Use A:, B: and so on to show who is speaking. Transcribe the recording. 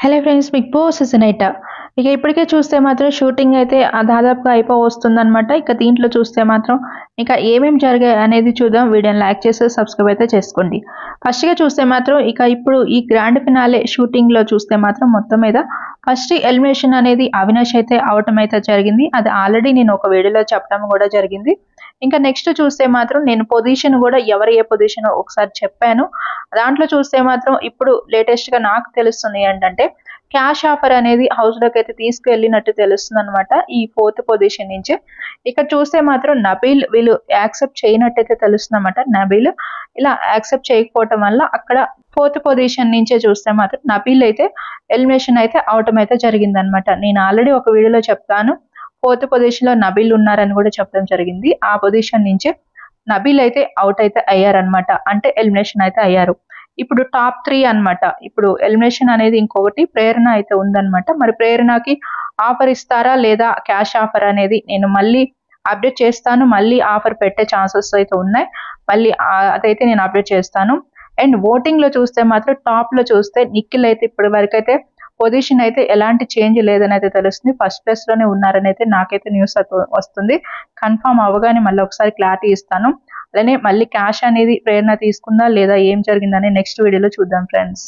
A: Hello friends, Bigg Boss season 8 ఇక ఇప్పటికే చూస్తే మాత్రం షూటింగ్ అయితే దాదాపుగా అయిపోవస్తుందనమాట. ఇక దీంట్లో చూస్తే మాత్రం ఇక ఏమేమి జరిగాయి అనేది చూద్దాం. వీడియోని లైక్ చేసి సబ్స్క్రైబ్ అయితే చేసుకోండి. ఫస్ట్గా చూస్తే మాత్రం ఇక ఇప్పుడు ఈ గ్రాండ్ ఫినాలే షూటింగ్లో చూస్తే మాత్రం మొత్తం మీద ఫస్ట్ ఎలిమినేషన్ అనేది అవినాష్ అయితే అవటం అయితే జరిగింది. అది ఆల్రెడీ నేను ఒక వీడియోలో చెప్పడం కూడా జరిగింది. ఇంకా నెక్స్ట్ చూస్తే మాత్రం నేను పొజిషన్ కూడా ఎవరు ఏ పొజిషన్ ఒకసారి చెప్పాను. దాంట్లో చూస్తే మాత్రం ఇప్పుడు లేటెస్ట్ గా నాకు తెలుస్తుంది ఏంటంటే క్యాష్ ఆఫర్ అనేది హౌస్ లోకి అయితే తీసుకెళ్ళినట్టు తెలుస్తుంది అనమాట, ఈ 4th పొజిషన్ నుంచి. ఇక్కడ చూస్తే మాత్రం నబీల్ వీళ్ళు యాక్సెప్ట్ చేయనట్టయితే తెలుస్తుంది అనమాట. నబీల్ ఇలా యాక్సెప్ట్ చేయకపోవటం వల్ల అక్కడ 4th పొజిషన్ నుంచే చూస్తే మాత్రం నబీల్ అయితే ఎలిమినేషన్ అయితే అవటం అయితే జరిగిందనమాట. నేను ఆల్రెడీ ఒక వీడియోలో చెప్తాను, 4th పొజిషన్ లో నబీల్ ఉన్నారని కూడా చెప్పడం జరిగింది. ఆ పొజిషన్ నుంచే నబీల్ అయితే అవుట్ అయితే అయ్యారనమాట, అంటే ఎలిమినేషన్ అయితే అయ్యారు. ఇప్పుడు టాప్ 3 అన్నమాట. ఇప్పుడు ఎలిమినేషన్ అనేది ఇంకొకటి ప్రేరణ అయితే ఉందన్నమాట. మరి ప్రేరణకి ఆఫర్ ఇస్తారా లేదా క్యాష్ ఆఫర్ అనేది నేను మళ్ళీ అప్డేట్ చేస్తాను. మళ్ళీ ఆఫర్ పెట్టే ఛాన్సెస్ అయితే ఉన్నాయి. మళ్ళీ అదైతే నేను అప్డేట్ చేస్తాను. అండ్ ఓటింగ్ లో చూస్తే మాత్రం టాప్ లో చూస్తే నిఖిల్ అయితే ఇప్పటి వరకు అయితే పొజిషన్ అయితే ఎలాంటి చేంజ్ లేదని అయితే తెలుస్తుంది. ఫస్ట్ ప్లేస్ లోనే ఉన్నారని అయితే నాకైతే న్యూస్ వస్తుంది. కన్ఫర్మ్ అవగానే మళ్ళీ ఒకసారి క్లారిటీ ఇస్తాను. అలానే మళ్ళీ క్యాష్ అనేది ప్రేరణ తీసుకుందా లేదా ఏం జరిగిందని నెక్స్ట్ వీడియోలో చూద్దాం ఫ్రెండ్స్.